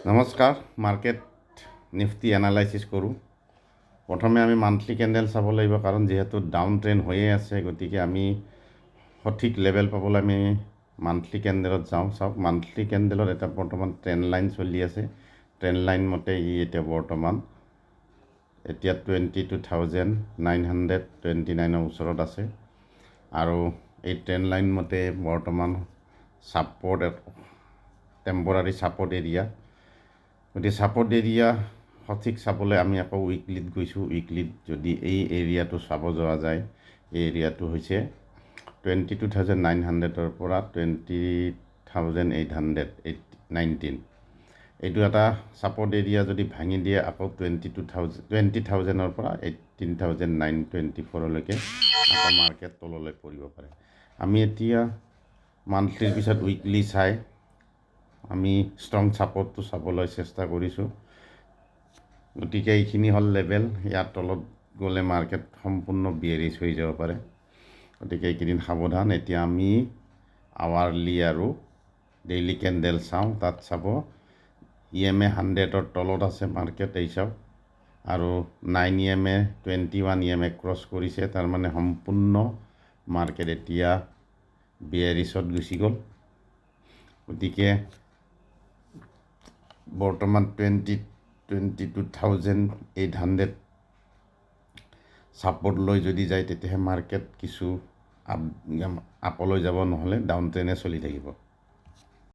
নমস্কাৰ, market Nifty analysis কৰোঁ। প্ৰথমে আমি মান্থলি কেণ্ডেল চাব লাগিব, কাৰণ যিহেতু ডাউন ট্ৰেণ্ড হৈয়ে আছে, গতিকে আমি সঠিক লেভেল পাবলৈ আমি মান্থলি কেণ্ডেলত যাওঁ। চাওক, মান্থলি কেণ্ডেলত এটা বৰ্তমান ট্ৰেণ্ড লাইন চলি আছে। ট্ৰেণ্ড লাইন মতে এতিয়া বৰ্তমান 22,929 ওচৰত আছে, আৰু এই ট্ৰেণ্ড লাইন মতে বৰ্তমান টেম্পৰাৰী ছাপৰ্ট এৰিয়া। গতিকে ছাপৰ্ট এৰিয়া সঠিক চাবলৈ আমি আকৌ উইকলিত গৈছোঁ। উইকলিত যদি এই এৰিয়াটো চাব যোৱা যায়, এই এৰিয়াটো হৈছে 22,900ৰ পৰা 20,819। এইটো এটা ছাপৰ্ট এৰিয়া যদি ভাঙি দিয়ে, আকৌ 20,000ৰ পৰা 18,924লৈকে আকৌ মাৰ্কেট তললৈ পৰিব পাৰে। আমি এতিয়া মান্থলিৰ পিছত উইকলি চাই আমি ষ্ট্ৰং ছাপৰ্টটো চাবলৈ চেষ্টা কৰিছোঁ। গতিকে এইখিনি হ'ল লেভেল। ইয়াৰ তলত গ'লে মাৰ্কেট সম্পূৰ্ণ বিয়েৰিছ হৈ যাব পাৰে। গতিকে এইকেইদিন সাৱধান। এতিয়া আমি আৱাৰলি আৰু ডেইলি কেণ্ডেল চাওঁ। তাত চাব EMA 100ৰ তলত আছে মাৰ্কেট, এই চাওক, আৰু 9 EMA 21 EMA ক্ৰছ কৰিছে। তাৰমানে সম্পূৰ্ণ মাৰ্কেট এতিয়া বিয়েৰিছত গুচি গ'ল। গতিকে বৰ্তমান 22,800 ছাপৰ্ট লৈ যদি যায়, তেতিয়াহে মাৰ্কেট কিছু আপলৈ যাব, নহ'লে ডাউন ট্ৰেণ্ডে চলি থাকিব।